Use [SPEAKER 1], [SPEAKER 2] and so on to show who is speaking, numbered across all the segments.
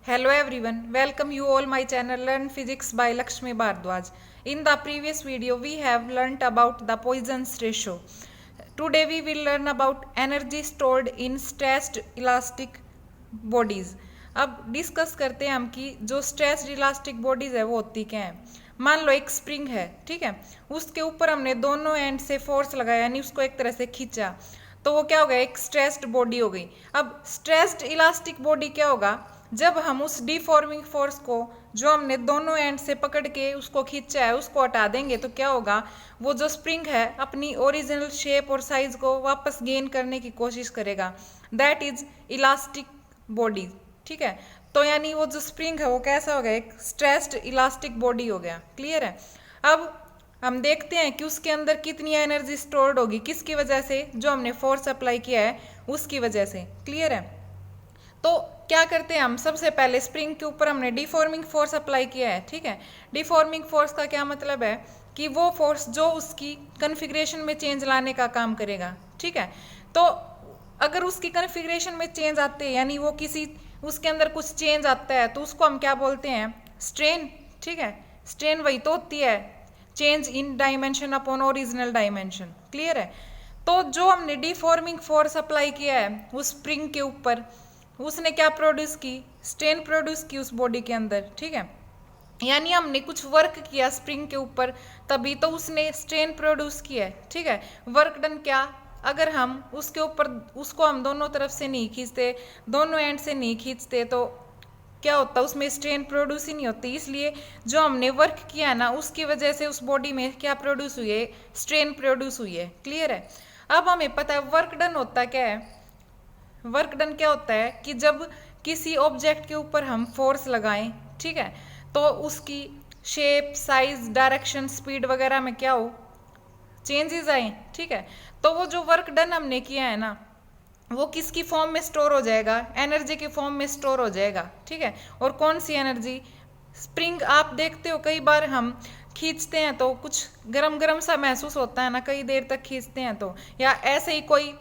[SPEAKER 1] Hello everyone, welcome you all my channel Learn Physics by Lakshmi Bhardwaj. In the previous video we have learnt about the Poisson's ratio. Today we will learn about energy stored in stressed elastic bodies. अब discuss करते हैं हम कि जो stressed elastic bodies है वो होती क्या है। मान लो एक स्प्रिंग है, ठीक है, उसके ऊपर हमने दोनों एंड से फोर्स लगाया यानी उसको एक तरह से खींचा, तो वो क्या हो गया, एक स्ट्रेस्ड बॉडी हो गई। अब स्ट्रेस्ड इलास्टिक बॉडी क्या होगा, जब हम उस डिफॉर्मिंग फोर्स को जो हमने दोनों एंड से पकड़ के उसको खींचा है उसको हटा देंगे तो क्या होगा, वो जो स्प्रिंग है अपनी ओरिजिनल शेप और साइज को वापस गेन करने की कोशिश करेगा। दैट इज इलास्टिक बॉडी, ठीक है। तो यानी वो जो स्प्रिंग है वो कैसा हो गया, एक स्ट्रेस्ड इलास्टिक बॉडी हो गया। क्लियर है। अब हम देखते हैं कि उसके अंदर कितनी एनर्जी स्टोर्ड होगी, किसकी वजह से, जो हमने फोर्स अप्लाई किया है उसकी वजह से। क्लियर है। तो क्या करते हैं हम, सबसे पहले स्प्रिंग के ऊपर हमने डिफॉर्मिंग फोर्स अप्लाई किया है, ठीक है। डिफॉर्मिंग फोर्स का क्या मतलब है कि वो फोर्स जो उसकी कन्फिग्रेशन में चेंज लाने का काम करेगा, ठीक है। तो अगर उसकी कन्फिग्रेशन में चेंज आते हैं यानी वो किसी उसके अंदर कुछ चेंज आता है तो उसको हम क्या बोलते हैं, स्ट्रेन, ठीक है। स्ट्रेन वही तो होती है चेंज इन dimension upon original dimension. Clear है। तो जो हमने डिफॉर्मिंग फोर्स अप्लाई किया है उस स्प्रिंग के ऊपर, उसने क्या प्रोड्यूस की, स्ट्रेन प्रोड्यूस की उस बॉडी के अंदर, ठीक है। यानी हमने कुछ वर्क किया स्प्रिंग के ऊपर तभी तो उसने स्ट्रेन प्रोड्यूस किया है, ठीक है। वर्क डन क्या, अगर हम उसके ऊपर उसको हम दोनों तरफ से नहीं खींचते, दोनों एंड से नहीं खींचते तो क्या होता, उसमें स्ट्रेन प्रोड्यूस ही नहीं होती। इसलिए जो हमने वर्क किया ना उसकी वजह से उस बॉडी में क्या प्रोड्यूस हुई है, स्ट्रेन प्रोड्यूस हुई है। क्लियर है। अब हमें पता है वर्क डन होता क्या है। वर्क डन क्या होता है कि जब किसी ऑब्जेक्ट के ऊपर हम फोर्स लगाएं, ठीक है, तो उसकी शेप, साइज, डायरेक्शन, स्पीड वगैरह में क्या हो, चेंजेस आए, ठीक है। तो वो जो वर्क डन हमने किया है ना वो किसकी फॉर्म में स्टोर हो जाएगा, एनर्जी की फॉर्म में स्टोर हो जाएगा, ठीक है। और कौन सी एनर्जी, स्प्रिंग आप देखते हो कई बार हम खींचते हैं तो कुछ गरम गरम सा महसूस होता है ना, कई देर तक खींचते हैं तो, या ऐसे ही कोई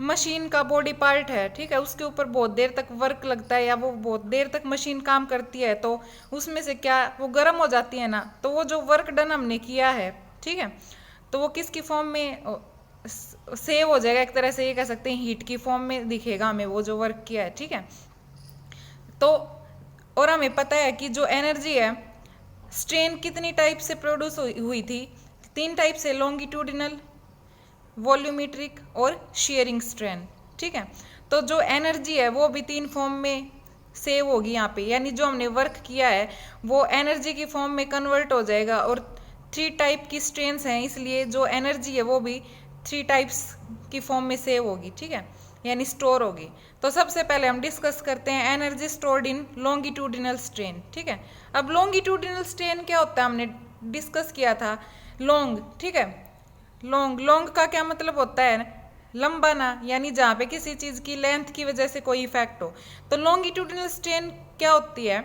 [SPEAKER 1] मशीन का बॉडी पार्ट है, ठीक है, उसके ऊपर बहुत देर तक वर्क लगता है या वो बहुत देर तक मशीन काम करती है तो उसमें से क्या वो गर्म हो जाती है ना, तो वो जो वर्क डन हमने किया है, ठीक है, तो वो किसकी फॉर्म में सेव हो जाएगा, एक तरह से ये कह सकते हैं हीट की फॉर्म में दिखेगा हमें वो जो वर्क किया है, ठीक है। तो और हमें पता है कि जो एनर्जी है, स्ट्रेन कितनी टाइप से प्रोड्यूस हुई थी, 3 टाइप से, लॉन्गिट्यूडिनल, वॉल्यूमेट्रिक और शेयरिंग स्ट्रेन, ठीक है। तो जो एनर्जी है वो भी 3 फॉर्म में सेव होगी यहाँ पे, यानी जो हमने वर्क किया है वो एनर्जी की फॉर्म में कन्वर्ट हो जाएगा। और 3 टाइप की स्ट्रेन्स हैं इसलिए जो एनर्जी है वो भी 3 टाइप्स की फॉर्म में सेव होगी, ठीक है, यानी स्टोर होगी। तो सबसे पहले हम डिस्कस करते हैं energy stored in longitudinal strain, ठीक है। अब लॉन्गिट्यूडिनल स्ट्रेन क्या होता है, हमने डिस्कस किया था लॉन्ग, ठीक है। लॉन्ग, लॉन्ग का क्या मतलब होता है, लंबा ना, यानी जहाँ पे किसी चीज़ की लेंथ की वजह से कोई इफेक्ट हो। तो लॉन्गिट्यूडिनल स्ट्रेन क्या होती है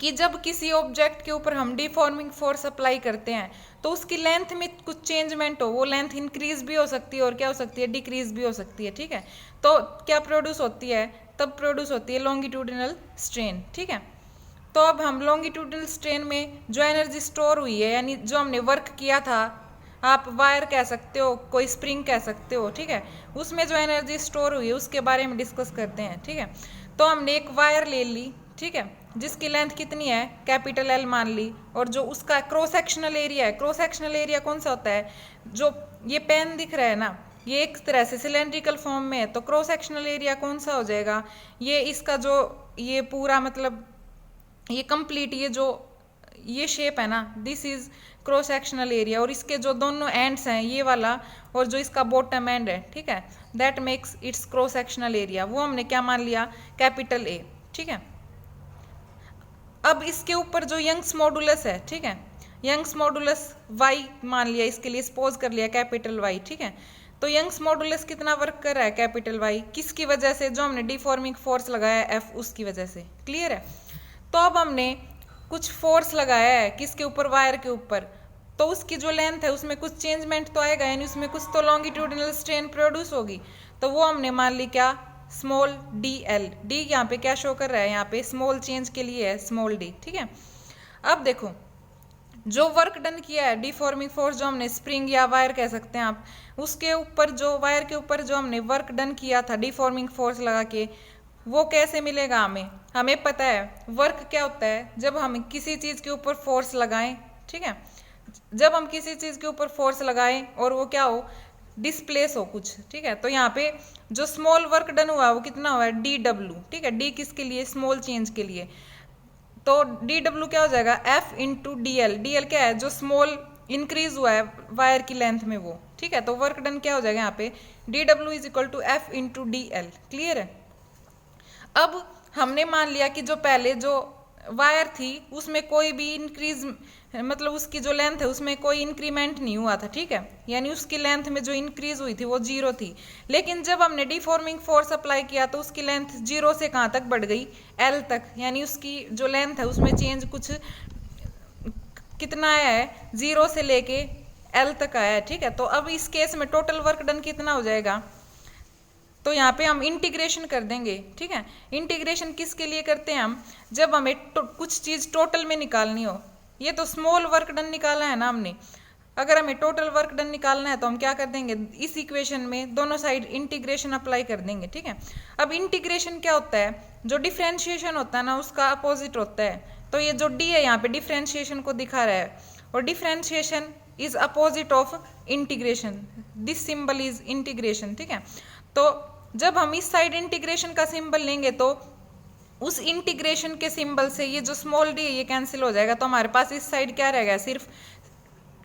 [SPEAKER 1] कि जब किसी ऑब्जेक्ट के ऊपर हम डिफॉर्मिंग फोर्स अप्लाई करते हैं तो उसकी लेंथ में कुछ चेंजमेंट हो, वो लेंथ इंक्रीज भी हो सकती है और क्या हो सकती है, डिक्रीज भी हो सकती है, ठीक है। तो क्या प्रोड्यूस होती है, तब प्रोड्यूस होती है लॉन्गिट्यूडिनल स्ट्रेन, ठीक है। तो अब हम लॉन्गिट्यूडिनल स्ट्रेन में जो एनर्जी स्टोर हुई है यानी जो हमने वर्क किया था, आप वायर कह सकते हो, कोई स्प्रिंग कह सकते हो, ठीक है, उसमें जो एनर्जी स्टोर हुई है उसके बारे में डिस्कस करते हैं, ठीक है। तो हमने एक वायर ले ली, ठीक है, जिसकी लेंथ कितनी है, कैपिटल एल मान ली, और जो उसका क्रॉस सेक्शनल एरिया है, क्रॉस सेक्शनल एरिया कौन सा होता है, जो ये पेन दिख रहा है ना ये एक तरह से सिलेंड्रिकल फॉर्म में है, तो क्रॉस सेक्शनल एरिया कौन सा हो जाएगा, ये इसका जो ये पूरा मतलब ये कंप्लीट ये जो ये शेप है ना, this is cross sectional area, और इसके जो दोनों एंड्स हैं ये वाला और जो इसका बॉटम एंड है, ठीक है, that makes it's cross sectional area, वो हमने क्या मान लिया, कैपिटल ए, ठीक है। अब इसके ऊपर जो यंग्स मॉडुलस है, ठीक है, यंग्स मॉडुलस वाई मान लिया, इसके लिए सपोज कर लिया कैपिटल वाई, ठीक है। तो यंग्स मॉडुलस कितना वर्क कर रहा है, कैपिटल वाई, किसकी वजह से, जो हमने डिफॉर्मिंग फोर्स लगाया एफ उसकी वजह से। क्लियर है। तो अब हमने कुछ फोर्स लगाया है किसके ऊपर, वायर के ऊपर, तो उसकी जो लेंथ है उसमें कुछ चेंजमेंट तो आएगा, यानी उसमें कुछ तो लॉन्गिट्यूडिनल स्ट्रेन प्रोड्यूस होगी, तो वो हमने मान ली क्या, स्मॉल डी एल, डी यहाँ पे क्या शो कर रहा है, यहाँ पे स्मॉल चेंज के लिए है स्मॉल डी, ठीक है। अब देखो जो वर्क डन किया है, डिफॉर्मिंग फोर्स जो हमने स्प्रिंग या वायर कह सकते हैं आप, उसके ऊपर जो वायर के ऊपर जो हमने वर्क डन किया था डिफॉर्मिंग फोर्स लगा के, वो कैसे मिलेगा हमें, हमें पता है वर्क क्या होता है जब हम किसी चीज़ के ऊपर फोर्स लगाएं, ठीक है। जब हम किसी चीज़ के ऊपर फोर्स लगाएं और वो क्या हो, डिस्प्लेस हो कुछ, ठीक है। तो यहाँ पे जो स्मॉल वर्क डन हुआ है वो कितना हुआ है, डी डब्ल्यू, ठीक है। डी किसके लिए, स्मॉल चेंज के लिए, तो डी डब्ल्यू क्या हो जाएगा, F into D L, D L क्या है, जो स्मॉल इंक्रीज हुआ है वायर की लेंथ में वो, ठीक है। तो वर्क डन क्या हो जाएगा यहाँ पे, D W is equal to F into D L, clear है। अब हमने मान लिया कि जो पहले जो वायर थी उसमें कोई भी इंक्रीज, मतलब उसकी जो लेंथ है उसमें कोई इंक्रीमेंट नहीं हुआ था, ठीक है। यानी उसकी लेंथ में जो इंक्रीज हुई थी वो 0 थी। लेकिन जब हमने डिफॉर्मिंग फोर्स अप्लाई किया तो उसकी लेंथ 0 से कहाँ तक बढ़ गई, L तक, यानी उसकी जो लेंथ है उसमें चेंज कुछ कितना आया है, 0 से लेके L तक आया है, ठीक है। तो अब इस केस में टोटल वर्क डन कितना हो जाएगा, तो यहाँ पे हम इंटीग्रेशन कर देंगे, ठीक है। इंटीग्रेशन किसके लिए करते हैं हम, जब हमें कुछ चीज़ टोटल में निकालनी हो। ये तो स्मॉल वर्क डन निकाला है ना हमने, अगर हमें टोटल वर्क डन निकालना है तो हम क्या कर देंगे, इस इक्वेशन में दोनों साइड इंटीग्रेशन अप्लाई कर देंगे, ठीक है। अब इंटीग्रेशन क्या होता है, जो डिफ्रेंशिएशन होता है ना उसका अपोजिट होता है। तो ये जो डी है यहाँ पे डिफ्रेंशिएशन को दिखा रहा है, और differentiation is opposite of integration, this symbol is integration, ठीक है। तो जब हम इस साइड इंटीग्रेशन का सिंबल लेंगे तो उस इंटीग्रेशन के सिंबल से ये जो स्मॉल डी है ये कैंसिल हो जाएगा, तो हमारे पास इस साइड क्या रहेगा, सिर्फ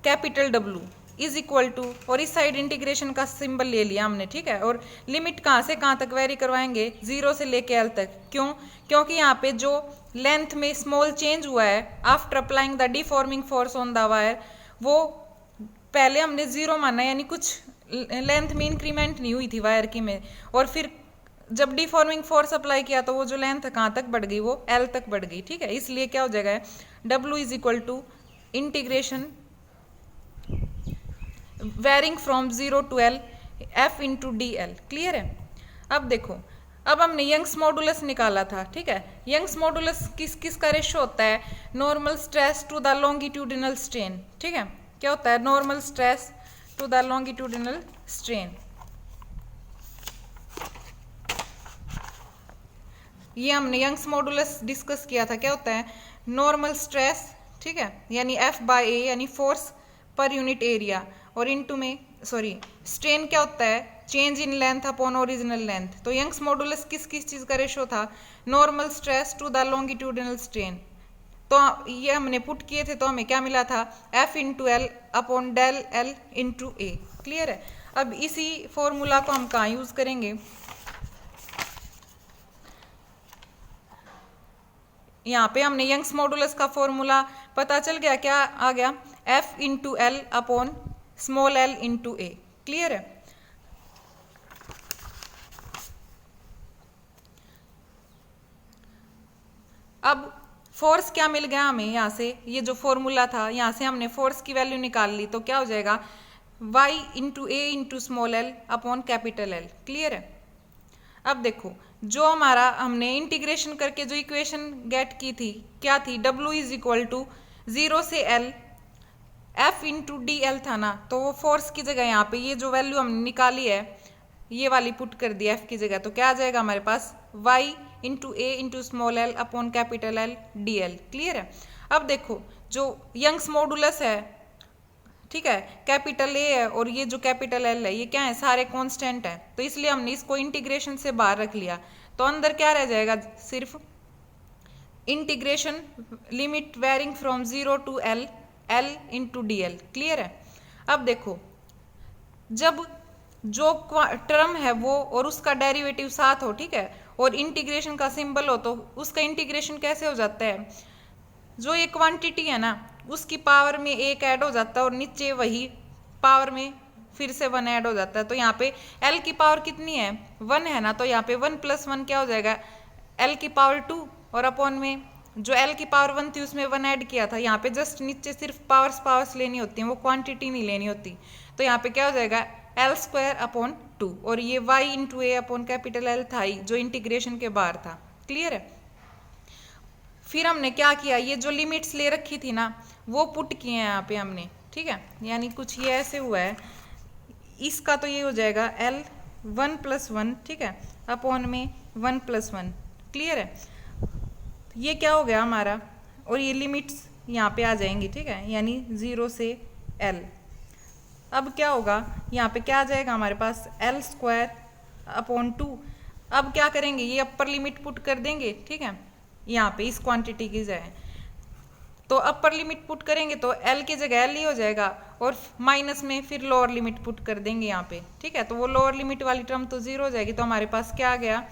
[SPEAKER 1] capital W is equal to, और इस साइड इंटीग्रेशन का सिंबल ले लिया हमने, ठीक है। और लिमिट कहाँ से कहाँ तक वेरी करवाएंगे, 0 से लेके एल तक, क्यों, क्योंकि यहाँ पे जो लेंथ में स्मॉल चेंज हुआ है after applying the deforming force on the wire, वो पहले हमने 0 माना, यानी कुछ लेंथ में इंक्रीमेंट नहीं हुई थी वायर की में, और फिर जब डिफॉर्मिंग फोर्स अप्लाई किया तो वो जो लेंथ कहाँ तक बढ़ गई, वो एल तक बढ़ गई, ठीक है। इसलिए क्या हो जाएगा, W is equal to integration varying from 0 to L F into D L, clear है। अब देखो, अब हमने यंग्स मॉडुलस निकाला था, ठीक है। यंग्स मॉडुलस किसका रेशो होता है, normal stress to the longitudinal strain, ठीक है। क्या होता है, normal stress to the longitudinal strain. ये हमने यंग्स मॉडुलस डिस्कस किया था, क्या होता है, नॉर्मल स्ट्रेस, ठीक है, यानी F बाय A, यानी फोर्स पर यूनिट एरिया, और इनटू में सॉरी स्ट्रेन क्या होता है, change in length upon original length. तो यंग्स मॉडुलस किस चीज़ का रेशो था, normal stress to the longitudinal strain. तो ये हमने पुट किए थे तो हमें क्या मिला था, F into L upon del L into A, clear है। अब इसी फॉर्मूला को हम कहाँ यूज़ करेंगे, यहाँ पे हमने यंग्स मॉडुलस का फॉर्मूला पता चल गया, क्या आ गया, F into L upon small L into A, clear है। अब फोर्स क्या मिल गया हमें, यहाँ से ये जो फॉर्मूला था यहाँ से हमने फोर्स की वैल्यू निकाल ली, तो क्या हो जाएगा, y into A into small L upon capital L, clear है। अब देखो जो हमारा हमने इंटीग्रेशन करके जो इक्वेशन गेट की थी क्या थी, W इज इक्वल टू 0 से L F into D L था ना, तो वो फोर्स की जगह यहाँ पे ये जो वैल्यू हमने निकाली है ये वाली पुट कर दी F की जगह, तो क्या आ जाएगा हमारे पास, y into A into small L upon capital L D L, clear है। अब देखो जो यंग्स मॉडुलस है, ठीक है, कैपिटल ए है और ये जो कैपिटल एल है ये क्या है, सारे कांस्टेंट है, तो इसलिए हमने इसको इंटीग्रेशन से बाहर रख लिया। तो अंदर क्या रह जाएगा, सिर्फ integration limit varying from 0 to L L into D L, clear है। अब देखो जब जो टर्म है वो और उसका डेरिवेटिव साथ हो, ठीक है, और इंटीग्रेशन का सिंबल हो, तो उसका इंटीग्रेशन कैसे हो जाता है, जो ये क्वांटिटी है ना उसकी पावर में 1 ऐड हो जाता है और नीचे वही पावर में फिर से 1 ऐड हो जाता है। तो यहाँ पे L की पावर कितनी है, 1 है ना, तो यहाँ पे 1 + 1 क्या हो जाएगा, L की पावर 2, और अपॉन में जो L की पावर 1 थी उसमें 1 ऐड किया था। यहाँ पे जस्ट नीचे सिर्फ पावर्स लेनी होती हैं, वो क्वांटिटी नहीं लेनी होती। तो यहाँ पे क्या हो जाएगा, एल स्क्वायर अपॉन 2 और ये y इंटू ए अपॉन कैपिटल एल था ही जो इंटीग्रेशन के बाहर था। क्लियर है। फिर हमने क्या किया, ये जो लिमिट्स ले रखी थी ना वो पुट किए हैं यहाँ पे हमने, ठीक है। यानी कुछ ये ऐसे हुआ है, इसका तो ये हो जाएगा L 1 + 1, ठीक है, अपॉन में 1 + 1। क्लियर है। ये क्या हो गया हमारा, और ये लिमिट्स यहाँ पे आ जाएंगी, ठीक है, यानी 0 से L। अब क्या होगा, यहाँ पे क्या आ जाएगा हमारे पास, L स्क्वायर अपॉन 2। अब क्या करेंगे, ये अपर लिमिट पुट कर देंगे, ठीक है, यहाँ पे इस क्वांटिटी की जाए तो अपर लिमिट पुट करेंगे तो L की जगह L ही हो जाएगा, और माइनस में फिर लोअर लिमिट पुट कर देंगे यहाँ पे, ठीक है। तो वो लोअर लिमिट वाली टर्म तो 0 हो जाएगी, तो हमारे पास क्या आ गया,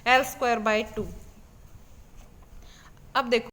[SPEAKER 1] L² / 2। अब देखो